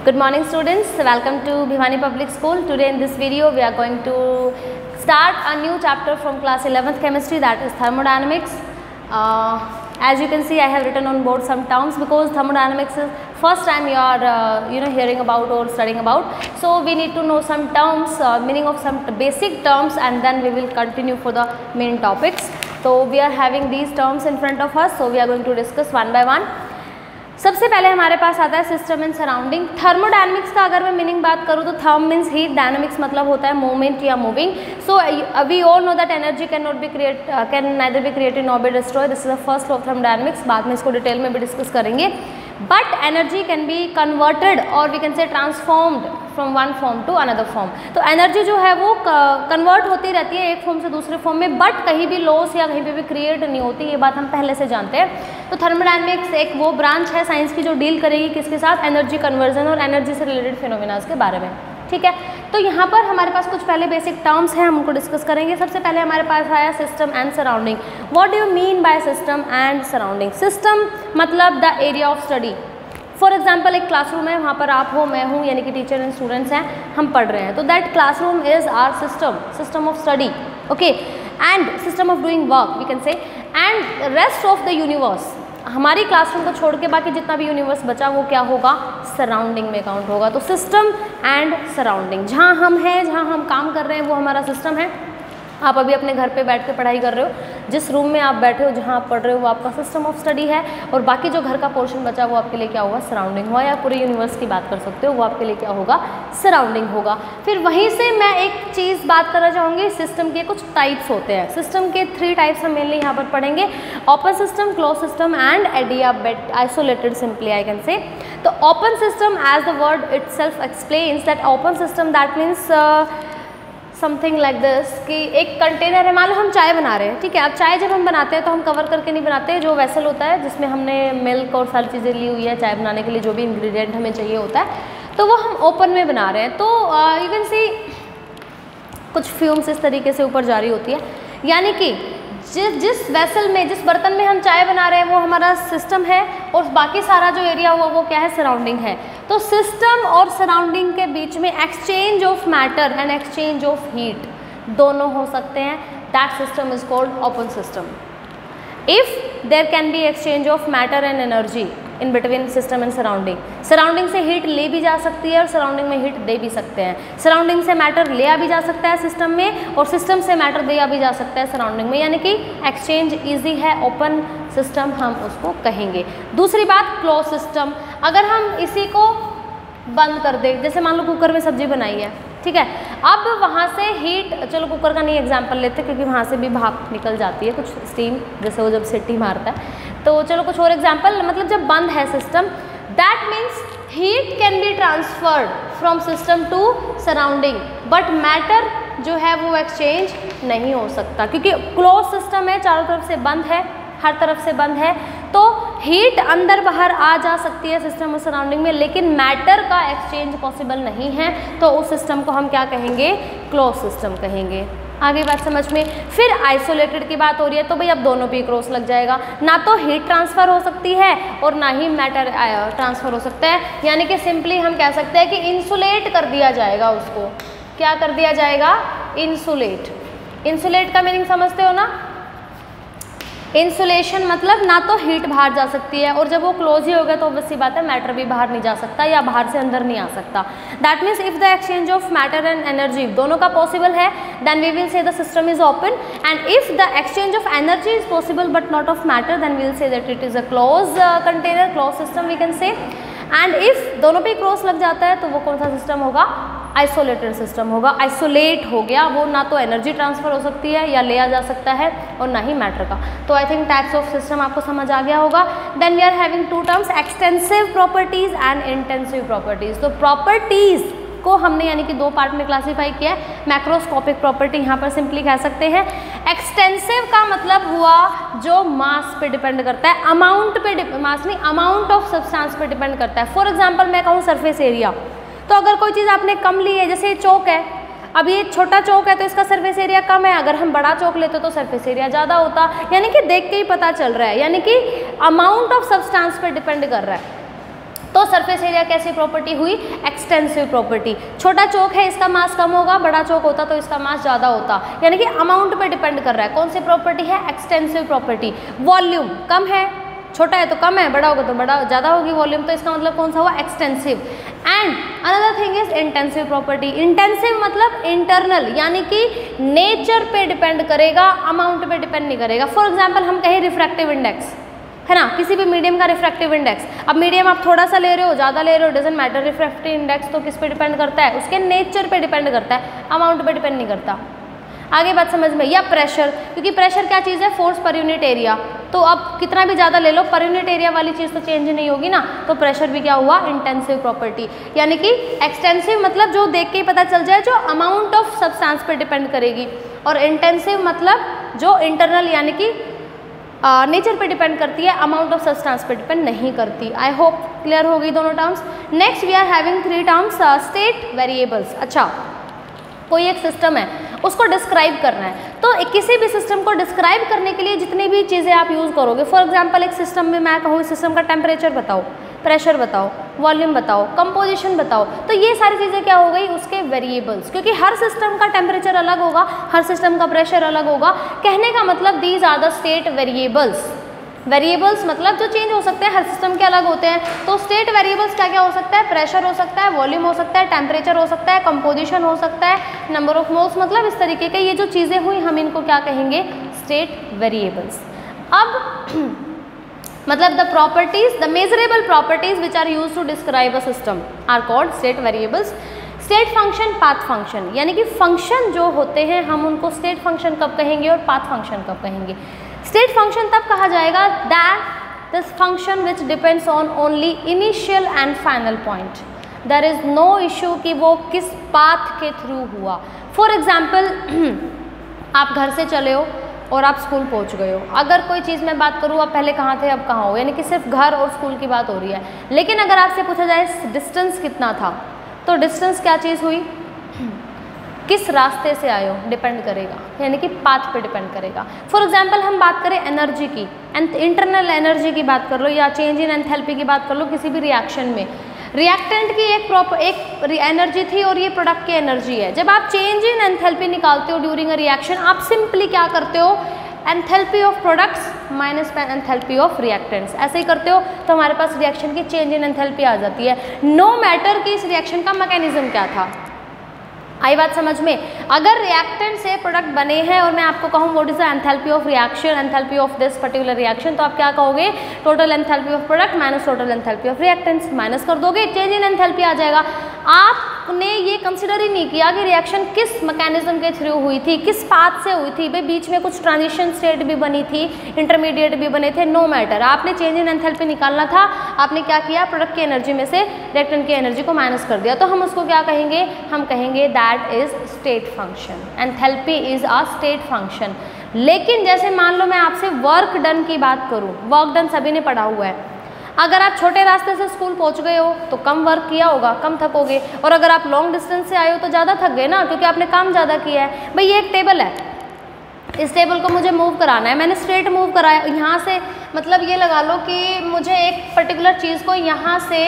Good morning students, welcome to Bhiwani Public School. Today in this video we are going to start a new chapter from class 11th chemistry, that is thermodynamics. As you can see, I have written on board some terms because thermodynamics is first time you are hearing about or studying about. So we need to know some terms, meaning of some basic terms, and then we will continue for the main topics. So we are having these terms in front of us, so we are going to discuss one by one. सबसे पहले हमारे पास आता है system and surrounding. Thermodynamics का अगर मैं meaning बात करूँ तो थर्म मीन्स हीट, डायनेमिक्स मतलब होता है मूवमेंट या moving. So we all know that energy can not be can neither be created nor be destroy. This is the first law of thermodynamics. बाद में इसको डिटेल में भी डिस्कस करेंगे. But energy can be converted और we can say transformed from one form to another form. तो energy जो है वो कन्वर्ट होती रहती है एक फॉर्म से दूसरे फॉर्म में, बट कहीं भी लॉस या कहीं पे भी क्रिएट नहीं होती. ये बात हम पहले से जानते हैं. तो थर्मोडायनेमिक्स एक वो ब्रांच है साइंस की जो डील करेगी किसके साथ, एनर्जी कन्वर्जन और एनर्जी से रिलेटेड फिनोमिनास के बारे में. ठीक है, तो यहाँ पर हमारे पास कुछ पहले बेसिक टर्म्स हैं, हम उनको डिस्कस करेंगे. सबसे पहले हमारे पास आया system and surrounding. What do you mean by system and surrounding? System मतलब the area of study. For example एक क्लासरूम है, वहाँ पर आप हो, मैं हूँ, यानी कि टीचर एंड स्टूडेंट्स हैं, हम पढ़ रहे हैं. तो that classroom is our system, system of study. Okay, and system of doing work we can say. And rest of the universe, हमारी क्लासरूम को छोड़ के बाकी जितना भी यूनिवर्स बचा वो क्या होगा, सराउंडिंग में काउंट होगा. तो सिस्टम एंड सराउंडिंग, जहाँ हम हैं, जहाँ हम काम कर रहे हैं वो हमारा सिस्टम है. आप अभी अपने घर पे बैठ के पढ़ाई कर रहे हो, जिस रूम में आप बैठे हो, जहाँ आप पढ़ रहे हो वो आपका सिस्टम ऑफ स्टडी है. और बाकी जो घर का पोर्शन बचा वो आपके लिए क्या होगा, सराउंडिंग हुआ. या पूरे यूनिवर्स की बात कर सकते हो, वो आपके लिए क्या होगा, सराउंडिंग होगा. फिर वहीं से मैं एक चीज़ बात करना चाहूँगी, सिस्टम के कुछ टाइप्स होते हैं. सिस्टम के 3 टाइप्स हम मेनली यहाँ पर पढ़ेंगे. Open system, close system and adiabate isolated simply I can say. तो open system as the word it self explains that open system that means something like this कि एक कंटेनर है. मान लो हम चाय बना रहे हैं, ठीक है. अब चाय जब हम बनाते हैं तो हम कवर करके नहीं बनाते. जो वेसल होता है जिसमें हमने मिल्क और सारी चीज़ें ली हुई है चाय बनाने के लिए, जो भी इंग्रेडिएंट हमें चाहिए होता है, तो वो हम ओपन में बना रहे हैं. तो यू कैन सी कुछ फ्यूम्स इस तरीके से ऊपर जारी होती है. यानी कि जिस वेसल में, जिस बर्तन में हम चाय बना रहे हैं वो हमारा सिस्टम है, और बाकी सारा जो एरिया हुआ वो क्या है, सराउंडिंग है. तो सिस्टम और सराउंडिंग के बीच में exchange of matter and exchange of heat दोनों हो सकते हैं. That system is called open system. If there can be exchange of matter and energy in between system and surrounding. Surrounding से हीट ले भी जा सकती है और सराउंडिंग में हीट दे भी सकते हैं. सराउंडिंग से मैटर लिया भी जा सकता है सिस्टम में, और सिस्टम से मैटर दिया भी जा सकता है सराउंडिंग में. यानी कि एक्सचेंज ईजी है, ओपन सिस्टम हम उसको कहेंगे. दूसरी बात, क्लोज सिस्टम. अगर हम इसी को बंद कर दें, जैसे मान लो कुकर में सब्जी बनाई है, ठीक है. अब वहाँ से हीट, चलो कुकर का नहीं एग्जाम्पल लेते क्योंकि वहाँ से भी भाप निकल जाती है, कुछ स्टीम, जैसे वो जब सीटी मारता है. तो चलो कुछ और एग्जाम्पल, मतलब जब बंद है system, that means heat can be transferred from system to surrounding, but matter जो है वो एक्सचेंज नहीं हो सकता क्योंकि क्लोज सिस्टम है, चारों तरफ से बंद है, हर तरफ से बंद है. तो हीट अंदर बाहर आ जा सकती है सिस्टम और सराउंडिंग में, लेकिन मैटर का एक्सचेंज पॉसिबल नहीं है. तो उस सिस्टम को हम क्या कहेंगे, क्लोज सिस्टम कहेंगे. आगे बात समझ में. फिर आइसोलेटेड की बात हो रही है, तो भाई अब दोनों पे क्रॉस लग जाएगा. ना तो हीट ट्रांसफ़र हो सकती है और ना ही मैटर ट्रांसफ़र हो सकता है. यानी कि सिंपली हम कह सकते हैं कि इंसुलेट कर दिया जाएगा उसको. क्या कर दिया जाएगा, इंसुलेट. इंसुलेट का मीनिंग समझते हो ना. इंसुलेशन मतलब ना तो हीट बाहर जा सकती है, और जब वो क्लोज ही हो गया तो ऑब्वियसली बात है मैटर भी बाहर नहीं जा सकता या बाहर से अंदर नहीं आ सकता. That means if the exchange of matter and energy दोनों का पॉसिबल है, then we will say the system is open. And if the exchange of energy is possible but not of matter, then we will say that it is a close container, close system we can say. And if दोनों पे cross लग जाता है तो वो कौन सा system होगा, आइसोलेटेड सिस्टम होगा. आइसोलेट हो गया, वो ना तो एनर्जी ट्रांसफ़र हो सकती है या लिया जा सकता है, और ना ही मैटर का. तो I think types of system आपको समझ आ गया होगा. Then we are having 2 terms, extensive properties and intensive properties. तो प्रॉपर्टीज़ को हमने यानी कि 2 पार्ट में क्लासीफाई किया है. मैक्रोस्कोपिक प्रॉपर्टी यहाँ पर सिंपली कह सकते हैं. एक्सटेंसिव का मतलब हुआ जो मास पे डिपेंड करता है, अमाउंट पे, मास नहीं, अमाउंट ऑफ सब्सटेंस पे डिपेंड करता है. फॉर एग्जाम्पल मैं कहूँ सरफेस एरिया, तो अगर कोई चीज़ आपने कम ली है, जैसे चौक है, अब ये छोटा चौक है तो इसका सरफेस एरिया कम है, अगर हम बड़ा चौक लेते तो सरफेस एरिया ज़्यादा होता. यानी कि देख के ही पता चल रहा है, यानी कि अमाउंट ऑफ सब्सटेंस पे डिपेंड कर रहा है. तो सरफेस एरिया कैसी प्रॉपर्टी हुई, एक्सटेंसिव प्रॉपर्टी। छोटा चौक है इसका मास कम होगा, बड़ा चौक होता तो इसका मास ज़्यादा होता, यानी कि अमाउंट पे डिपेंड कर रहा है। कौन सी प्रॉपर्टी है, एक्सटेंसिव प्रॉपर्टी। वॉल्यूम कम है, छोटा है तो कम है, बड़ा होगा तो बड़ा ज़्यादा होगी वॉल्यूम, तो इसका मतलब कौन सा हुआ, extensive. And another thing is intensive property. Intensive मतलब इंटरनल, यानी कि नेचर पे डिपेंड करेगा, अमाउंट पे डिपेंड नहीं करेगा। फॉर एग्जाम्पल हम कहें रिफ्रैक्टिव इंडेक्स है ना, किसी भी मीडियम का रिफ्रैक्टिव इंडेक्स। अब मीडियम आप थोड़ा सा ले रहे हो, ज़्यादा ले रहे हो, डजंट मैटर। रिफ्रैक्टिव इंडेक्स तो किस पे डिपेंड करता है, उसके नेचर पे डिपेंड करता है, अमाउंट पे डिपेंड नहीं करता। आगे बात समझ में। या प्रेशर, क्योंकि प्रेशर क्या चीज़ है, फोर्स पर यूनिट एरिया। तो अब कितना भी ज़्यादा ले लो, पर यूनिट एरिया वाली चीज़ तो चेंज नहीं होगी ना, तो प्रेशर भी क्या हुआ, इंटेंसिव प्रॉपर्टी। यानी कि एक्सटेंसिव मतलब जो देख के ही पता चल जाए, जो अमाउंट ऑफ सब्सटेंस पे डिपेंड करेगी, और इंटेंसिव मतलब जो इंटरनल यानी कि नेचर पे डिपेंड करती है, अमाउंट ऑफ सब्सटेंस पे डिपेंड नहीं करती। आई होप क्लियर हो गई दोनों terms. Next we are having 3 terms, state variables. अच्छा, कोई एक सिस्टम है, उसको डिस्क्राइब करना है, तो किसी भी सिस्टम को डिस्क्राइब करने के लिए जितनी भी चीज़ें आप यूज़ करोगे, फॉर एग्जांपल एक सिस्टम में मैं कहूँ सिस्टम का टेम्परेचर बताओ, प्रेशर बताओ, वॉल्यूम बताओ, कंपोजिशन बताओ, तो ये सारी चीज़ें क्या हो गई, उसके वेरिएबल्स। क्योंकि हर सिस्टम का टेम्परेचर अलग होगा, हर सिस्टम का प्रेशर अलग होगा। कहने का मतलब these are the state variables. Variables मतलब जो चेंज हो सकते हैं, हर सिस्टम के अलग होते हैं। तो स्टेट वेरिएबल्स क्या क्या हो सकता है, प्रेशर हो सकता है, वॉल्यूम हो सकता है, टेम्परेचर हो सकता है, कंपोजिशन हो सकता है, नंबर ऑफ मोल्स, मतलब इस तरीके के ये जो चीज़ें हुई हम इनको क्या कहेंगे, स्टेट वेरिएबल्स। अब मतलब the properties, the measurable properties which are use to describe a system are called state variables. State function, path function, यानी कि फंक्शन जो होते हैं हम उनको स्टेट फंक्शन कब कहेंगे और पाथ फंक्शन कब कहेंगे। स्टेट फंक्शन तब कहा जाएगा that this function which depends on only initial and final point, there is no issue कि वो किस पाथ के थ्रू हुआ। फॉर एग्जाम्पल आप घर से चले हो और आप स्कूल पहुंच गए हो। अगर कोई चीज़ मैं बात करूँ, आप पहले कहाँ थे अब कहाँ हो, यानी कि सिर्फ घर और स्कूल की बात हो रही है। लेकिन अगर आपसे पूछा जाए डिस्टेंस कितना था, तो डिस्टेंस क्या चीज़ हुई, किस रास्ते से आए हो डिपेंड करेगा, यानी कि पाथ पे डिपेंड करेगा। फॉर एग्जांपल हम बात करें एनर्जी की, इंटरनल एनर्जी की बात कर लो, या चेंज इन एंथैल्पी की बात कर लो, किसी भी रिएक्शन में रिएक्टेंट की एक एनर्जी थी और ये प्रोडक्ट की एनर्जी है। जब आप चेंज इन एंथैल्पी निकालते हो ड्यूरिंग अ रिएक्शन, आप सिंपली क्या करते हो, enthalpy of products minus enthalpy of reactants, ऐसे ही करते हो तो हमारे पास रिएक्शन की चेंज इन एंथैल्पी आ जाती है, नो मैटर कि इस रिएक्शन का मैकेनिज्म क्या था। आई बात समझ में। अगर रिएक्टेंट से प्रोडक्ट बने हैं और मैं आपको कहूँ what is the enthalpy of reaction, enthalpy of this particular reaction, तो आप क्या कहोगे, total enthalpy of product minus total enthalpy of reactants, minus कर दोगे, चेंज इन एंथैल्पी आ जाएगा। आपने ये कंसिडर ही नहीं किया कि रिएक्शन किस मैकेनिज्म के थ्रू हुई थी, किस पाथ से हुई थी, भाई बीच में कुछ ट्रांजिशन स्टेट भी बनी थी, इंटरमीडिएट भी बने थे, नो मैटर, आपने चेंज इन एंथैल्पी निकालना था, आपने क्या किया, प्रोडक्ट की एनर्जी में से रिएक्टेंट की एनर्जी को माइनस कर दिया, तो हम उसको क्या कहेंगे, हम कहेंगे that is state function, enthalpy is a state function. लेकिन जैसे मान लो मैं आपसे वर्क डन की बात करूं, वर्क डन सभी ने पढ़ा हुआ है, अगर आप छोटे रास्ते से स्कूल पहुंच गए हो तो कम वर्क किया होगा, कम थकोगे, और अगर आप लॉन्ग डिस्टेंस से आए हो तो ज़्यादा थक गए ना, क्योंकि आपने काम ज़्यादा किया है। भाई ये एक टेबल है, इस टेबल को मुझे मूव कराना है, मैंने स्ट्रेट मूव कराया यहाँ से, मतलब ये लगा लो कि मुझे एक पर्टिकुलर चीज़ को यहाँ से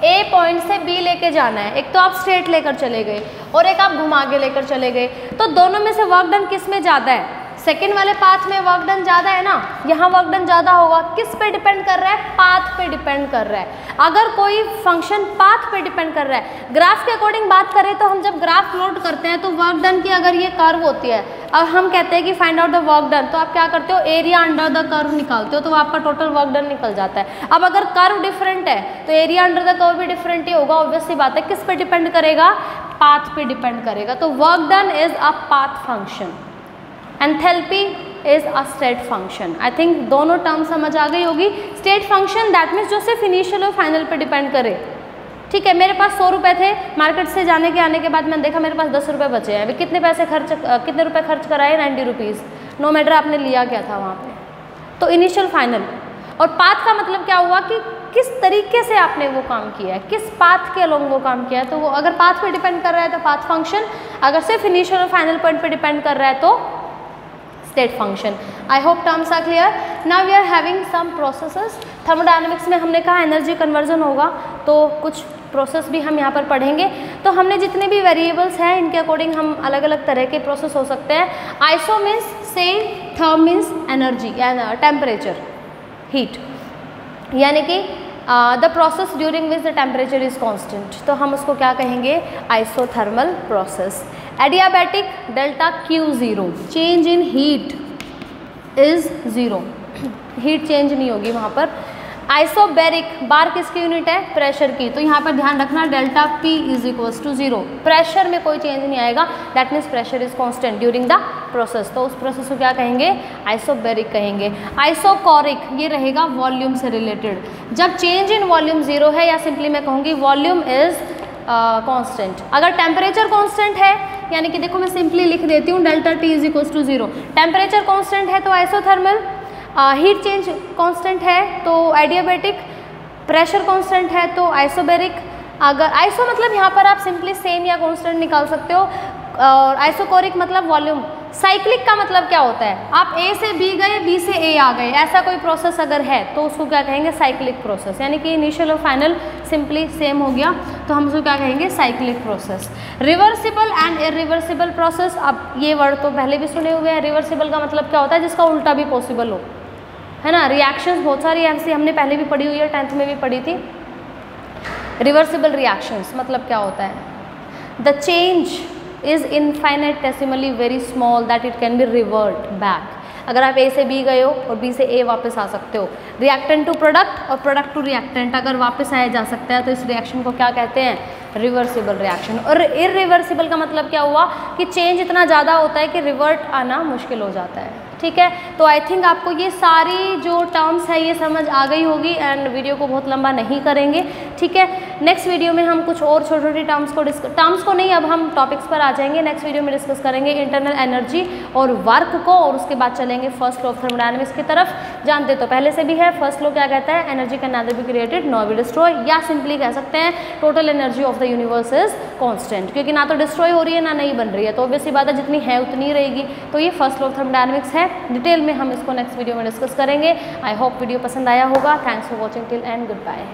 ए पॉइंट से बी लेके जाना है। एक तो आप स्ट्रेट लेकर चले गए और एक आप घुमा के लेकर चले गए, तो दोनों में से वर्क डन किस में ज़्यादा है, सेकेंड वाले पाथ में वर्क डन ज़्यादा है ना, यहाँ वर्क डन ज़्यादा होगा। किस पे डिपेंड कर रहा है, पाथ पे डिपेंड कर रहा है। अगर कोई फंक्शन पाथ पे डिपेंड कर रहा है, ग्राफ के अकॉर्डिंग बात करें तो हम जब ग्राफ प्लॉट करते हैं तो वर्क डन की अगर ये कर्व होती है और हम कहते हैं कि find out the work done, तो आप क्या करते हो, एरिया अंडर द कर्व निकालते हो, तो आपका टोटल वर्क डन निकल जाता है। अब अगर कर्व डिफरेंट है तो एरिया अंडर द कर्व भी डिफरेंट ही होगा, ऑब्वियस सी बात है। किस पे डिपेंड करेगा, पाथ पे डिपेंड करेगा। तो work done is a path function, enthalpy is a state function. I think दोनों टर्म समझ आ गई होगी। स्टेट फंक्शन दैट मीन्स जो सिर्फ इनिशियल और फाइनल पे डिपेंड करे। ठीक है, मेरे पास 100 रुपये थे, मार्केट से जाने के आने के बाद मैंने देखा मेरे पास 10 रुपये बचे हैं। अभी कितने रुपए खर्च कराए, 90 रुपीज़, नो मैटर आपने लिया क्या था वहाँ पे। तो इनिशियल फाइनल। और पाथ का मतलब क्या हुआ कि किस तरीके से आपने वो काम किया है, किस पाथ के अलोंग वो काम किया है। तो वो अगर पाथ पे डिपेंड कर रहा है तो पाथ फंक्शन, अगर सिर्फ इनिशियल और फाइनल पॉइंट पे डिपेंड कर रहा है तो state function. I hope terms are clear. Now we are having some processes. Thermodynamics में हमने कहा एनर्जी कन्वर्जन होगा, तो कुछ प्रोसेस भी हम यहाँ पर पढ़ेंगे। तो हमने जितने भी वेरिएबल्स हैं इनके अकॉर्डिंग हम अलग अलग तरह के प्रोसेस हो सकते हैं। Iso means same, therm means energy या टेम्परेचर, हीट, यानी कि the process during which the temperature is constant, तो हम उसको क्या कहेंगे, isothermal process. Adiabatic delta Q zero, change in heat is zero, heat change नहीं होगी वहाँ पर। आइसोबैरिक, बार किसकी यूनिट है, प्रेशर की, तो यहाँ पर ध्यान रखना delta P is equals to zero, pressure में कोई चेंज नहीं आएगा, that means pressure is constant during the process, तो उस प्रोसेस को क्या कहेंगे, आइसोबैरिक कहेंगे। आइसोकोरिक, ये रहेगा वॉल्यूम से रिलेटेड, जब चेंज इन वॉल्यूम ज़ीरो है, या सिंपली मैं कहूँगी वॉल्यूम इज कांस्टेंट। अगर टेम्परेचर कांस्टेंट है, यानी कि देखो मैं सिंपली लिख देती हूँ delta T is equals to zero, temperature constant है तो आइसोथर्मल, हीट चेंज कांस्टेंट है तो एडियाबैटिक, प्रेशर कांस्टेंट है तो आइसोबैरिक। अगर आइसो मतलब यहाँ पर आप सिंपली सेम या कांस्टेंट निकाल सकते हो, और आइसोकोरिक मतलब वॉल्यूम। साइक्लिक का मतलब क्या होता है, आप A से B गए, B से A आ गए, ऐसा कोई प्रोसेस अगर है तो उसको क्या कहेंगे, साइक्लिक प्रोसेस, यानी कि इनिशियल और फाइनल सिंपली सेम हो गया, तो हम उसको क्या कहेंगे, cyclic process. Reversible and irreversible process, अब ये वर्ड तो पहले भी सुने हुए हैं। रिवर्सिबल का मतलब क्या होता है, जिसका उल्टा भी पॉसिबल हो, है ना। रिएक्शंस बहुत सारी ऐसी हमने पहले भी पढ़ी हुई है, 10th में भी पढ़ी थी। रिवर्सिबल रिएक्शंस मतलब क्या होता है, the change is infinitesimally very small that it can be revert back. अगर आप A से B गए हो और B से A वापस आ सकते हो, रिएक्टेंट टू प्रोडक्ट और प्रोडक्ट टू रिएक्टेंट अगर वापस आया जा सकता है, तो इस रिएक्शन को क्या कहते हैं, रिवर्सिबल रिएक्शन। और इरिवर्सिबल का मतलब क्या हुआ कि चेंज इतना ज़्यादा होता है कि रिवर्ट आना मुश्किल हो जाता है, ठीक है। तो आई थिंक आपको ये सारी जो टर्म्स है ये समझ आ गई होगी, एंड वीडियो को बहुत लंबा नहीं करेंगे, ठीक है। नेक्स्ट वीडियो में हम कुछ और छोटी छोटी टर्म्स को नहीं, अब हम टॉपिक्स पर आ जाएंगे। नेक्स्ट वीडियो में डिस्कस करेंगे इंटरनल एनर्जी और वर्क को, और उसके बाद चलेंगे फर्स्ट लॉ ऑफ थर्मोडायनेमिक्स की तरफ। जानते तो पहले से भी है, फर्स्ट लॉ क्या कहता है, energy can neither be created nor be destroy, या सिंपली कह सकते हैं total energy of the universe is constant, क्योंकि ना तो डिस्ट्रॉय हो रही है ना नई बन रही है, तो ऑब्वियसली बात है जितनी है उतनी रहेगी। तो ये फर्स्ट लॉ ऑफ थर्मोडायनेमिक्स है, डिटेल में हम इसको नेक्स्ट वीडियो में डिस्कस करेंगे। आई होप वीडियो पसंद आया होगा। Thanks for watching till end good bye.